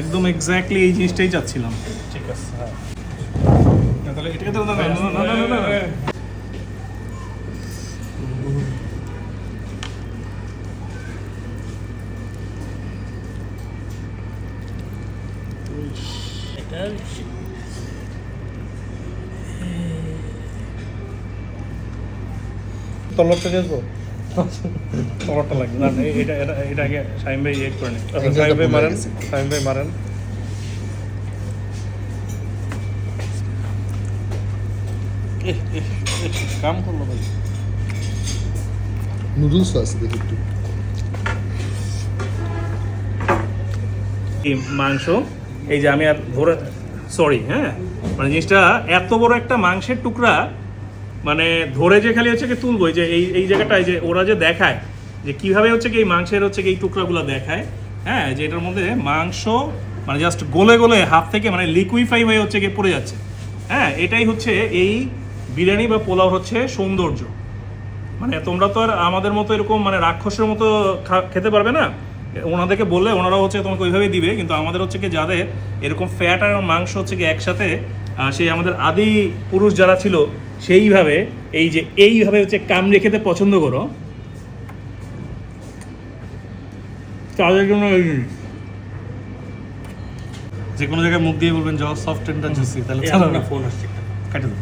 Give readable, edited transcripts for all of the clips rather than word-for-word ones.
একদম এক্স্যাক্টলি এই জিনিসটাই চাচ্ছিলাম। ঠিক আছে, হ্যাঁ তাহলে এটাকে তো না না না না না তলবটা দেখবো, তলবটা লাগবে না, এটা এটা এটা আগে শাহিম ভাই ইয়ে করে নিন। শাহিম ভাই মারেন, শাহিম ভাই মারেন। কাম করলো ভাই। নুডলস আছে দেখি একটু। মাংস এই যে আমি আর ধরে সরি হ্যাঁ, মানে জিনিসটা এত বড় একটা মাংসের টুকরা, মানে ধরে যে খালি হচ্ছে কি তুলবো, যে এই এই জায়গাটায় যে ওরা যে দেখায় যে কিভাবে হচ্ছে কি এই মাংসের হচ্ছে কি এই টুকরাগুলো দেখায়, হ্যাঁ যে এটার মধ্যে মাংস মানে জাস্ট গলে গলে হাত থেকে মানে লিকুইফাই হয়ে হচ্ছে কি পড়ে যাচ্ছে। হ্যাঁ এটাই হচ্ছে এই বিরিয়ানি বা পোলাও হচ্ছে সৌন্দর্য। মানে তোমরা তো আর আমাদের মতো এরকম মানে রাক্ষসের মতো খেতে পারবে না, ওনাদেরকে বললে ওনারাও হচ্ছে তোমাকে ওইভাবেই দিবে, কিন্তু আমাদের হচ্ছে কি যাদের এরকম ফ্যাট আর মাংস হচ্ছে কি একসাথে, সেই আমাদের আদি পুরুষ যারা ছিল সেইভাবে এই যে এইভাবে হচ্ছে কামড়ে খেতে পছন্দ করো, তাদের জন্য যে কোনো জায়গায় মুখ দিয়ে বলবেন যাও সফট এন্ড জুসি, তাহলে চালাবে। ফোন আসছে, কাটে দাও।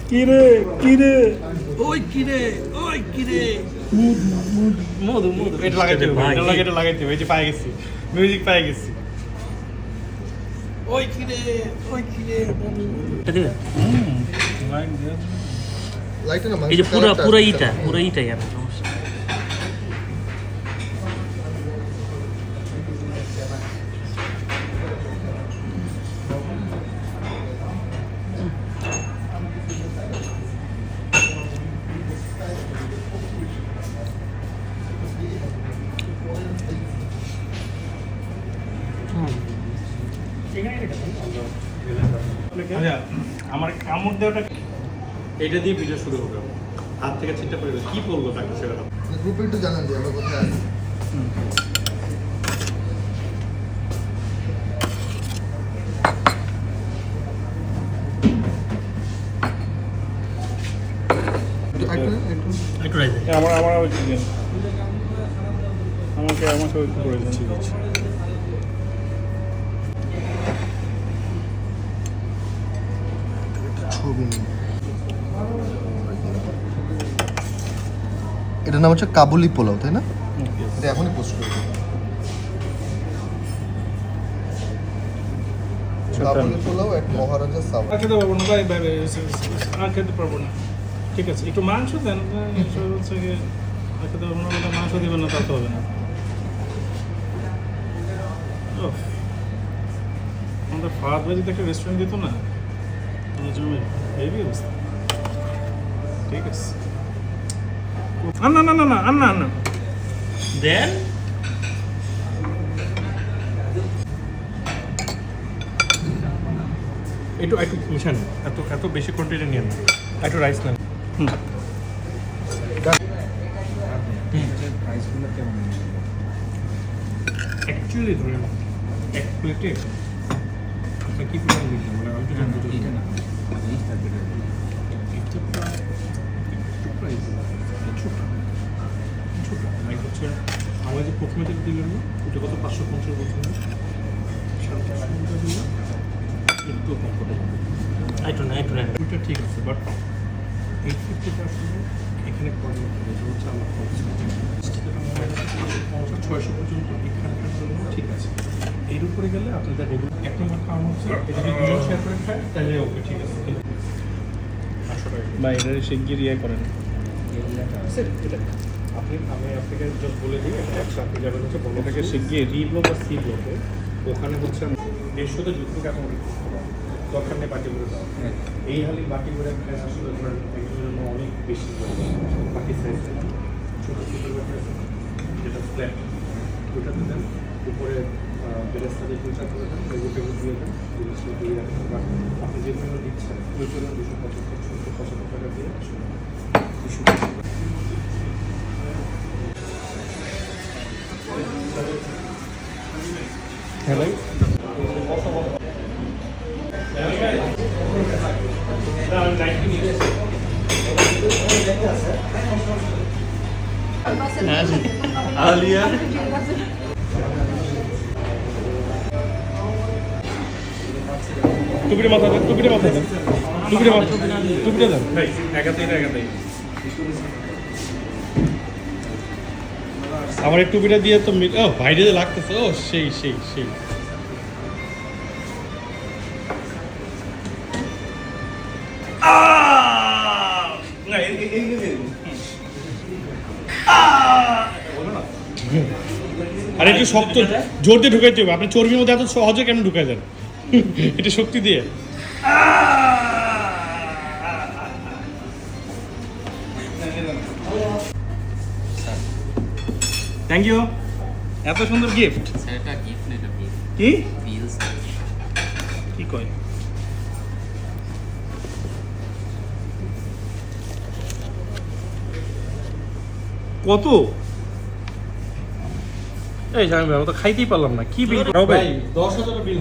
কিরে কিরে ওই কিরে ওই কিরে মধু মধু এটা লাগাইতে হবে, এটা লাগাইতে হবে। এই যে পাই গেছি, মিউজিক পাই গেছি। ওই কিরে ওই কিরে এটা দিবে। লাইট না এই যে পুরো ইটাই আর সমস্যা। আচ্ছা আমার কামড় দেওয়াটা এটা দিয়ে ভিডিও শুরু হবে, হাত থেকে চিন্তা করে কি বলবো তাকে সেটা গ্রুপে একটু জানান যে আমরা কোথায় আছি। একটু রাইজ আমার আমার আমাকে আমাকে একটু করে দিন। ঠিক আছে ছবি এটার নাম হচ্ছে কাবুলি পোলাও, তাই না? এটা এখনই পোস্ট করবো। কাবুলি পোলাও এক মহারাজা সাবা। আর খেতে পারবো না ভাই ভাই, আর খেতে পারবো না। ঠিক আছে একটু মাংস দেন, হচ্ছে গিয়ে আর খেতে পারবো না, মাংস দেবেন না তা তো হবে না। আমাদের ফাহাদ ভাই যদি একটা রেস্টুরেন্ট দিত না, জমি হেভি অবস্থা। ঠিক আছে না না না না না না দেন একটু একটু মিশান, এত এত বেশি কোয়ান্টিটি নিয়ে না, একটু রাইস নেন। অ্যাকচুয়ালি ধরে এক প্লেটে আপনার কী পরিমাণ দিচ্ছেন, মানে আমি তো জানতে চাই না। ছোটো লাইক হচ্ছে আমার যে প্রথমে যেটা দিলেন না ওটা কত 550 বলছেন না, 550 দিলাম একটু কমফোর্টেবল। ওইটা ঠিক আছে, বাট 850টা আসলে এখানে কম হচ্ছে আমার 600 পর্যন্ত এখানকার জন্য ঠিক আছে। এর উপরে গেলে আপনাদের রেগুলার এক নম্বর খাওয়ানো হচ্ছে, এটা যদি দুজন শেয়ার করে খায় তাহলে ওকে ঠিক আছে। বা এটা শিগগির ইয়ে করেন এটা আপনি, আমি আপনাকে জাস্ট বলে দিই একটা আপনি যাবেন হচ্ছে বড়টাকে শিগগির ডি ব্লক বা সি ব্লকে, ওখানে হচ্ছে 150তে যুদ্ধকে এখন দরকার নেই বাকি করে দেওয়া। এই হালি বাকি করে খায় আসলে ধরেন একজনের জন্য অনেক বেশি বাকি সাইজ ছোটো ছোটো যেটা ফ্ল্যাট ওইটাতে দেন, উপরে বেরেস্তাদের পয়সা করে দেন, লেবু টেবু দিয়ে দেন, জিনিসটা দিয়ে রাখেন। বা আপনি যে পরিমাণ দিচ্ছেন ওই পরিমাণ 275 টাকা দিয়ে আসলে issue করতে হবে। হ্যাঁ ভাই, আলিয়া টুকরে মাথা দেন, টুকরে মাথা দেন, টুকরে মাথা, টুকরে দেন। ভাই একাতেই না একাতেই আমার একটু টুপিটা দিয়ে তো ও বাইরে যে লাগতেছে, ও সেই সেই সেই। না আর একটু শক্ত জোর দিয়ে ঢুকাইতে হবে। আপনি চর্বির মধ্যে এত সহজে কেন ঢুকাই দেন? এটা শক্তি দিয়ে। থ্যাংক ইউ, এত সুন্দর গিফট। স্যার এটা গিফট না, এটা বিল। কি বিল স্যার। কি কয়? কত? এই আমি তো খাইতেই পারলাম না। কি বিল? ভাই 10,000 বিল।